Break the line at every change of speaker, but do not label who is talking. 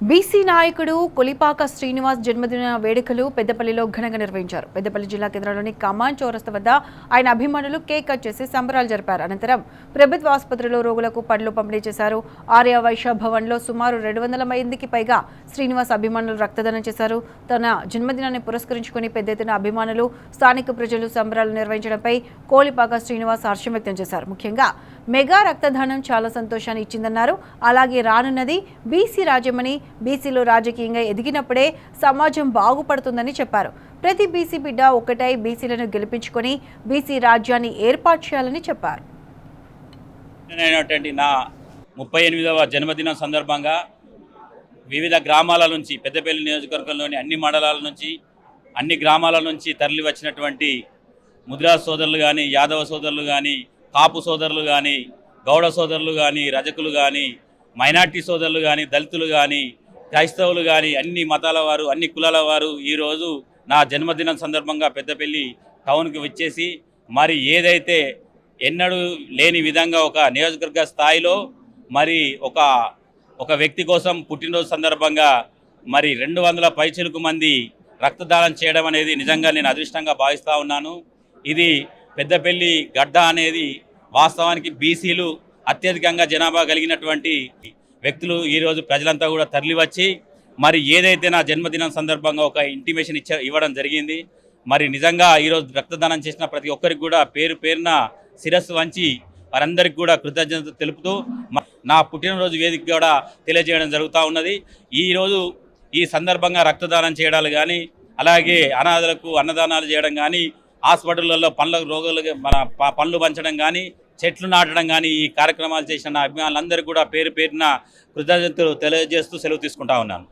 BC నాయకుడు కొలిపాక శ్రీనివాస్ జన్మదిన వేడుకలు పెద్దపల్లిలో ఘనంగా నిర్వహించారు. పెద్దపల్లి జిల్లా కేంద్రంలోని కమాన్ చౌరస్తా వద్ద ఆయన అభిమానులు కేక్ కట్ చేసి సంబరాలు జరిపారు. అనంతరం ప్రభుత్వ ఆసుపత్రిలో రోగులకు పండ్లు పంపిణీ చేశారు. ఆర్య వైశ్య భవన్లో సుమారు 200 మందికి పైగా శ్రీనివాస్ అభిమానులు రక్తదానం చేశారు. తన జన్మదినాన్ని పురస్కరించుకుని పెద్ద ఎత్తున అభిమానులు, స్థానిక ప్రజలు సంబరాలు నిర్వహించడంపై కోలిపాక శ్రీనివాస్ హర్షం వ్యక్తం చేశారు. ముఖ్యంగా మెగా రక్తదానం చాలా సంతోషాన్ని ఇచ్చిందన్నారు. అలాగే రానున్నది బీసీ రాజ్యమని, బీసీలో రాజకీయంగా ఎదిగినప్పుడే సమాజం బాగుపడుతుందని చెప్పారు. ప్రతి బీసీ బిడ్డ ఒక్కటై బీసీలను గెలిపించుకొని బీసీ రాజ్యాన్ని ఏర్పాటు చేయాలని చెప్పారు.
నా 38వ జన్మదినం సందర్భంగా వివిధ గ్రామాల నుంచి, పెద్దపల్లి నియోజకవర్గంలోని అన్ని మండలాల నుంచి, అన్ని గ్రామాల నుంచి తరలి వచ్చినటువంటి ముద్రా సోదరులు కానీ, యాదవ సోదరులు కానీ, కాపు సోదరులు కానీ, గౌడ సోదరులు కానీ, రజకులు కానీ, మైనార్టీ సోదరులు కానీ, దళితులు కానీ, క్రైస్తవులు కానీ, అన్ని మతాల వారు, అన్ని కులాల వారు ఈరోజు నా జన్మదినం సందర్భంగా పెద్దపల్లి టౌన్కి వచ్చేసి మరి ఏదైతే ఎన్నడూ లేని విధంగా ఒక నియోజకవర్గ స్థాయిలో మరి ఒక వ్యక్తి కోసం పుట్టినరోజు సందర్భంగా మరి 200 పైచిలుకు మంది రక్తదానం చేయడం అనేది నిజంగా నేను అదృష్టంగా భావిస్తూ ఉన్నాను. ఇది పెద్దపల్లి గడ్డ అనేది వాస్తవానికి బీసీలు అత్యధికంగా జనాభా కలిగినటువంటి వ్యక్తులు ఈరోజు ప్రజలంతా కూడా తరలివచ్చి మరి ఏదైతే నా జన్మదినం సందర్భంగా ఒక ఇంటిమేషన్ ఇవ్వడం జరిగింది. మరి నిజంగా ఈరోజు రక్తదానం చేసిన ప్రతి ఒక్కరికి కూడా పేరు పేరున శిరస్సు వంచి వారందరికీ కూడా కృతజ్ఞత తెలుపుతూ నా పుట్టినరోజు వేదిక కూడా తెలియజేయడం జరుగుతూ ఉన్నది. ఈరోజు ఈ సందర్భంగా రక్తదానం చేయడాలు కానీ, అలాగే అనాథలకు అన్నదానాలు చేయడం కానీ, హాస్పిటళ్లలో పండ్లు పంచడం కానీ, చెట్లు నాటడం కానీ ఈ కార్యక్రమాలు చేసిన నా అభిమానులందరూ కూడా పేరు పేరున కృతజ్ఞతలు తెలియజేస్తూ సెలవు తీసుకుంటా ఉన్నాను.